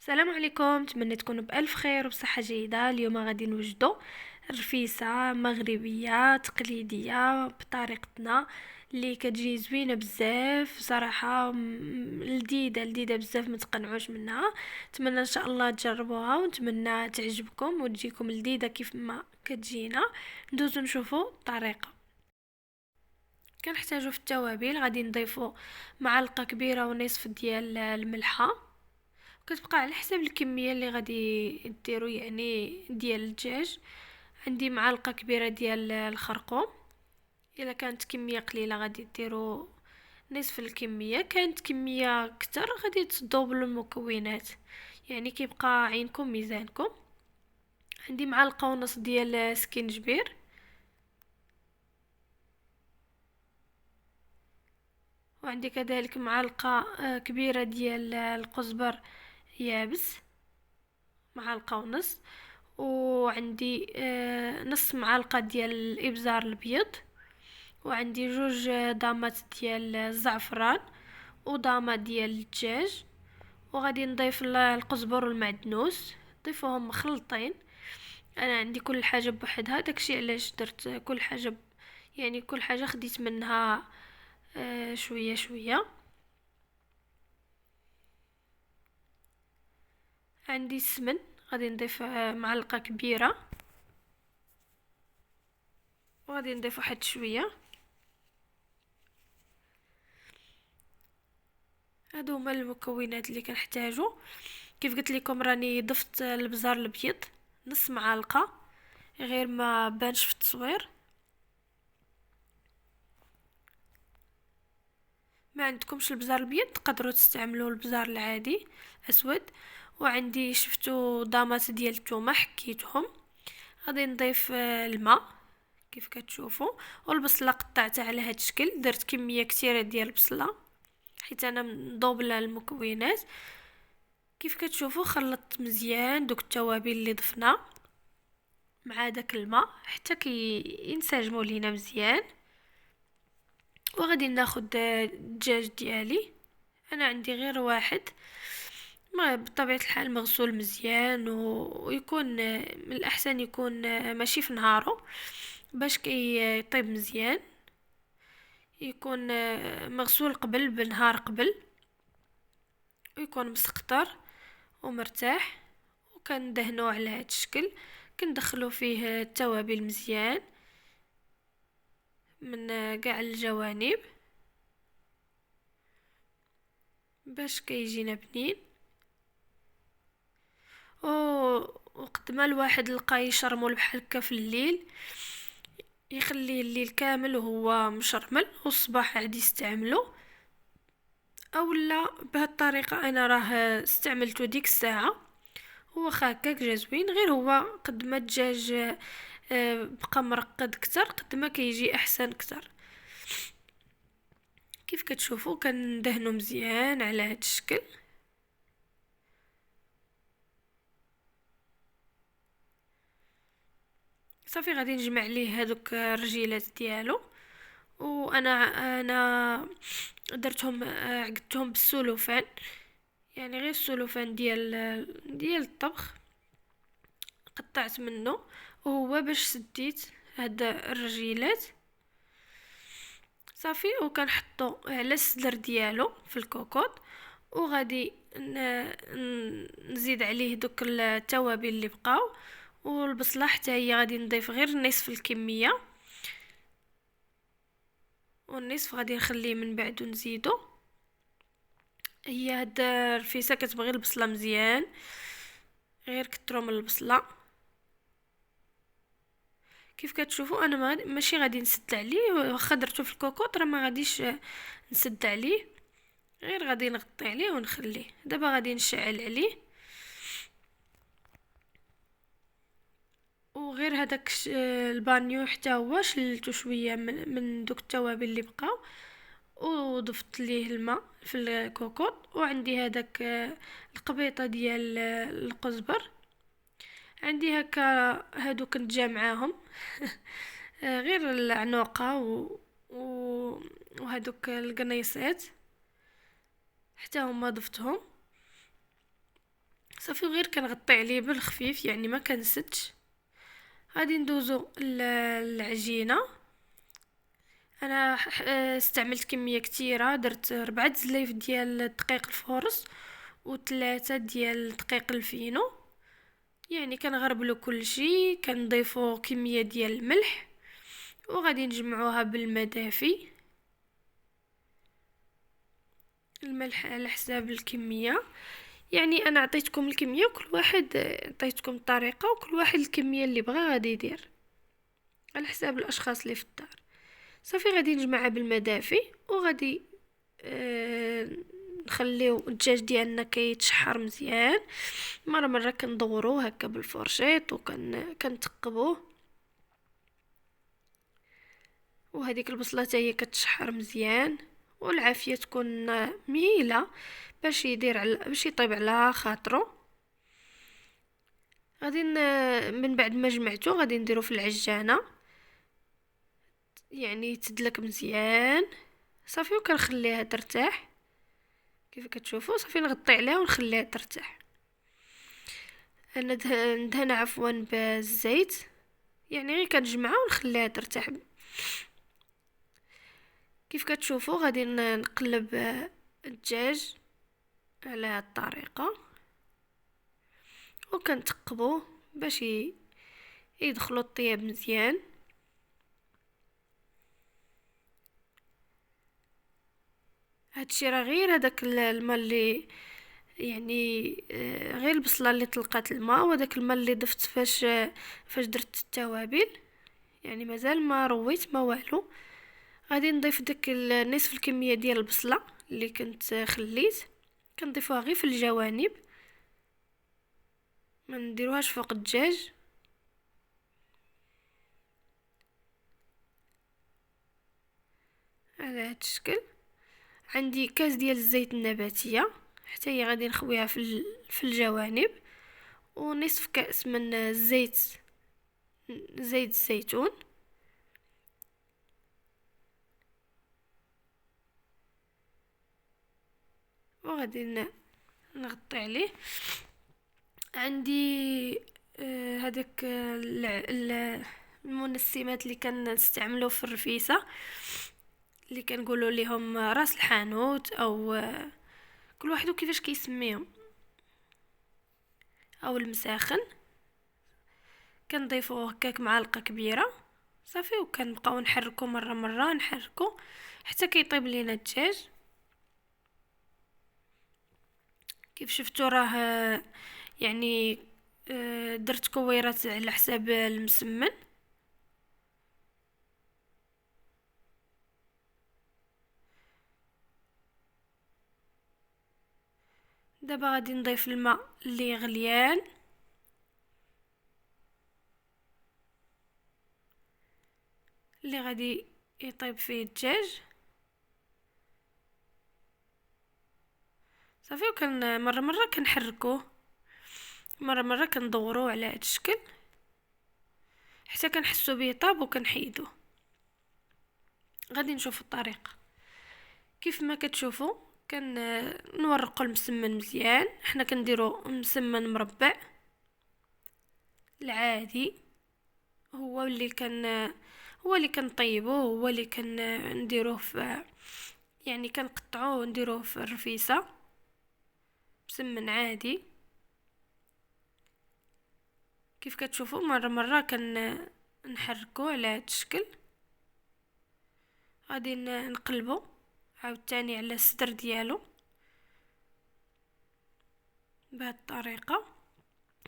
السلام عليكم، نتمنى تكونوا بألف خير وبصحة جيدة. اليوم غادي نوجدوا رفيسة مغربية تقليدية بطريقتنا اللي كتجي زوينة بزاف صراحة. لذيذة لذيذة بزاف، ما تقنعوش منها. نتمنى ان شاء الله تجربوها ونتمنى تعجبكم وتجيكم لذيذة كيف ما كتجينا. ندوزو نشوفوا الطريقة. كنحتاجو في التوابل غادي نضيفو معلقة كبيرة ونصف ديال الملحة، كتبقى على حسب الكميه اللي غادي ديرو يعني ديال الدجاج. عندي معلقه كبيره ديال الخرقوم. الا كانت كميه قليله غادي ديروا نصف الكميه، كانت كميه كتر غادي تضوبلوا المكونات، يعني كيبقى عينكم ميزانكم. عندي معلقه ونص ديال سكينجبير، وعندي كذلك معلقه كبيره ديال القزبر يابس، معلقه ونص. وعندي نص معلقه ديال الابزار الابيض، وعندي جوج ضامات ديال الزعفران وضامه ديال الدجاج. وغادي نضيف القزبر والمعدنوس، ضيفوهم مخلطين. انا عندي كل حاجه بوحدها، داكشي علاش درت كل حاجه يعني كل حاجه خديت منها شويه شويه. عندي السمن، غادي نضيف معلقه كبيره، وغادي نضيف واحد شويه. هادو هما المكونات اللي كنحتاجو. كيف قلت لكم راني ضفت البزار الابيض نص معلقه، غير ما بانش في التصوير. ما عندكمش البزار الابيض تقدروا تستعملوا البزار العادي اسود. وعندي شفتو ضامات ديال الثومه حكيتهم. غادي نضيف الماء كيف كتشوفوا، والبصله قطعتها على هاد الشكل. درت كميه كثيره ديال البصله حيت انا مضوبله المكونات. كيف كتشوفوا خلطت مزيان دوك التوابل اللي ضفنا مع داك الماء حتى ينسجموا لينا مزيان. وغادي ناخد الدجاج ديالي، انا عندي غير واحد، ما بطبيعه الحال مغسول مزيان ويكون من الاحسن يكون ماشي في نهارو باش يطيب مزيان. يكون مغسول قبل بنهار قبل، ويكون مسقطر ومرتاح. وكندهنوه على هاد الشكل، كندخلو فيه التوابل مزيان من قاع الجوانب باش كيجينا بنين. او وقت ما الواحد لقى يشرمل بحال هكا في الليل، يخليه الليل كامل وهو مشرمل والصباح عاد يستعملو. اولا بهاد الطريقه انا راه استعملته ديك الساعه، هو هكاك جا زوين. غير هو قد ما الدجاج بقى مرقد كتر قد ما كيجي احسن كتر. كيف كتشوفوا كندهنو مزيان على هاد الشكل. صافي غادي نجمع ليه هادوك الرجيلات ديالو. وانا درتهم عقدتهم بالسلوفان، يعني غير السلوفان ديال الطبخ قطعت منه. وهو باش سديت هاد الرجيلات صافي، وكنحطو على الصدر ديالو في الكوكوط. وغادي نزيد عليه دوك التوابل اللي بقاو، والبصله حتى هي غادي نضيف غير نصف الكميه، والنصف غادي نخليه من بعد ونزيدو. هي هاد الرفيسه كتبغي البصله مزيان، غير كتروا من البصله. كيف كتشوفوا انا ماشي غادي نسد عليه، واخا درتو في الكوكوط راه ما غاديش نسد عليه، غير غادي نغطي عليه ونخليه. دابا غادي نشعل عليه، وغير هذاك البانيو حتى هو شلتو شويه من دوك التوابل اللي بقاو، وضفت ليه الماء في الكوكوط. وعندي هذاك القبيطه ديال القزبر، عندي هكا هادو كنت جامعاهم غير العنوقه و... وهادوك القنيصات حتى هما ضفتهم. صافي غير كنغطي عليه بالخفيف، يعني ما كنسدش. غادي ندوزو العجينه. انا استعملت كميه كتيره، درت 4 زلايف ديال الدقيق الفورص و3 ديال دقيق الفينو. يعني كنغربلو كل شيء، كنضيفو كميه ديال الملح وغادي نجمعوها بالماء دافي. الملح على حساب الكميه، يعني انا عطيتكم الكميه وكل واحد عطيتكم الطريقه، وكل واحد الكميه اللي بغى غادي يدير على حساب الاشخاص اللي في الدار. صافي غادي نجمعها بالماء دافي وغادي نخليو الدجاج ديالنا كيتشحر مزيان. مره كندوروه هكا بالفرشيط كنتقبوه. وهذيك البصله حتى هي كتشحر مزيان، والعافيه تكون مهيله باش يطيب على خاطرو. غادي من بعد ما جمعته غادي نديرو في العجانه، يعني تدلك مزيان. صافي وكنخليها ترتاح كيف كتشوفوا. صافي نغطي عليها ونخليها ترتاح. انا ندهن عفوا بالزيت، يعني غير كنجمعها ونخليها ترتاح. كيف كتشوفوا غادي نقلب الدجاج على هذه الطريقه وكنتقبوه باش يدخلوا الطياب مزيان. هادشي راه غير هذاك الماء اللي يعني غير البصله اللي طلقات الماء، وداك الماء اللي ضفت فاش درت التوابل، يعني مازال ما رويت ما والو. غادي نضيف داك نصف الكميه ديال البصله اللي كنت خليت، كنضيفوها غير في الجوانب، ما نديروهاش فوق الدجاج. على هذا الشكل. عندي كاس ديال الزيت النباتيه، حتى هي غادي نخويها في الجوانب، ونصف كاس من زيت الزيتون. وغادي نغطي عليه. عندي هذاك المنسمات اللي كنستعملو في الرفيسه، اللي كنقولوا لهم راس الحانوت، او كل واحد كيفاش كيسميهم، او المساخن. كنضيفوه هكاك معلقه كبيره. صافي وكنبقاو نحركو مره نحركو حتى كيطيب لينا الدجاج. كيف شفتوا راه يعني درت كويرات على حساب المسمن. دابا غادي نضيف الماء اللي غليان، اللي غادي يطيب فيه الدجاج. صافي وكان مره كنحركوه، مره كندوروه على هذا الشكل حتى كنحسو بيه طاب وكنحيدوه. غادي نشوفوا الطريقه. كيف ما كتشوفوا نورقوا المسمن مزيان. حنا كنديروا مسمن مربع العادي، هو اللي كنطيبوه، هو اللي نديروه في، يعني كنقطعوه ونديروه في الرفيسه مسمن عادي. كيف كتشوفوا مره نحركوه على هذا الشكل. غادي نقلبو عاوتاني على الصدر ديالو بهذه الطريقه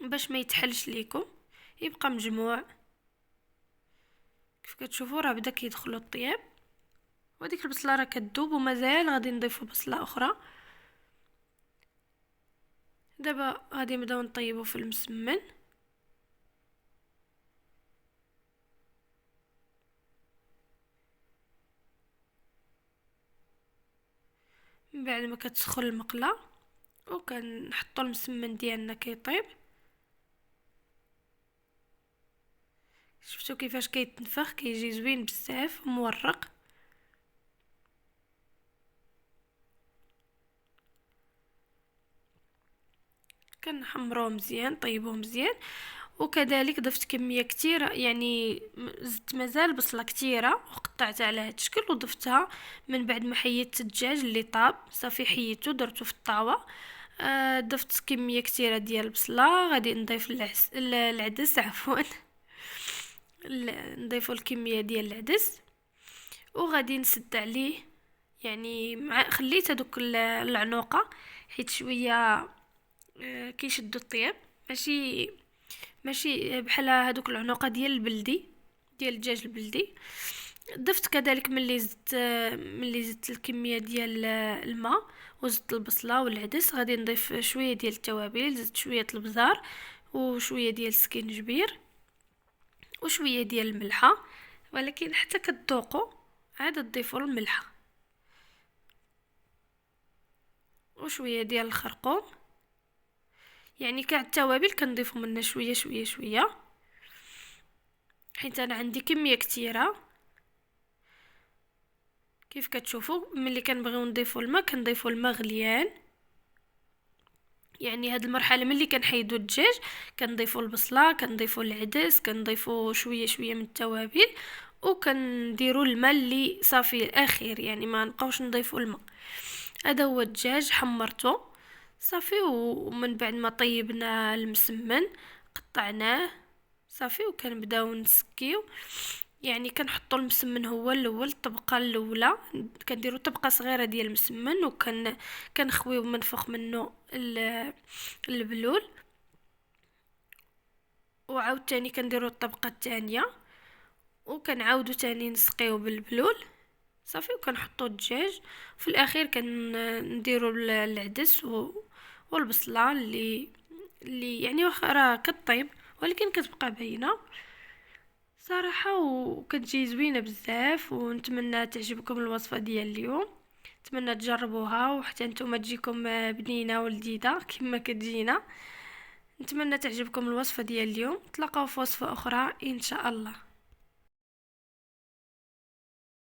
باش ما يتحلش ليكم، يبقى مجموع. كيف كتشوفوا راه بدا كيدخلوا الطياب، وديك البصله راه كتذوب ومازال غادي نضيفوا بصله اخرى. دابا غادي نبداو نطيبوا في المسمن. من بعد ما كتسخن المقله وكنحطوا المسمن ديالنا كيطيب. شفتوا كيفاش كيتنفخ، كيجي زوين بزاف مورق. كنحمروه مزيان، طيبوه مزيان. وكذلك ضفت كميه كتيره، يعني زدت مازال بصله كتيره وقطعتها على هاد الشكل وضفتها من بعد ما حيدت الدجاج اللي طاب. صافي حيدته درته في الطاوه. ضفت كميه كتيره ديال البصله. غادي نضيف العدس عفوا. نضيفو الكميه ديال العدس وغادي نسد عليه. يعني خليت هذوك العنوقه حيت شويه كيشدوا الطياب. ماشي بحال هذوك العنقه ديال البلدي، ديال الدجاج البلدي. ضفت كذلك ملي زدت الكميه ديال الماء وزدت البصله والعدس. غادي نضيف شويه ديال التوابل، زدت شويه البزار وشويه ديال السكينجبير وشويه ديال الملحه. ولكن حتى كتذوقوا عاد تضيفوا الملحه وشويه ديال الخرقوم. يعني كاع التوابل كنضيفوا منها شويه شويه شويه حيت انا عندي كميه كتيره. كيف كتشوفوا ملي كنبغيو نضيفوا الماء كنضيفوا الماء غليان. يعني هاد المرحله ملي كنحيدوا الدجاج كنضيفوا البصله، كنضيفوا العدس، كنضيفوا شويه شويه من التوابل وكنديروا الماء اللي صافي الاخير، يعني ما نبقاوش نضيفوا الماء. هذا هو الدجاج حمرته صافي. ومن بعد ما طيبنا المسمن قطعناه صافي وكنبداو نسكيو. يعني كنحطوا المسمن هو الاول، الطبقه الاولى كنديروا طبقه صغيره ديال المسمن كنخويو من فوق منه البلول. وعاود تاني كنديروا الطبقه الثانيه وكنعاودو تاني نسقيو بالبلول صافي. وكنحطوا الدجاج في الاخير كنديروا العدس والبصله اللي يعني واخا راه كطيب ولكن كتبقى باينه صراحه وكتجي زوينه بزاف. ونتمنى تعجبكم الوصفه ديال اليوم، نتمنى تجربوها وحتى نتوما تجيكم بنينه ولذيذه كما كتجينا. نتمنى تعجبكم الوصفه ديال اليوم. تلاقاو في وصفه اخرى ان شاء الله.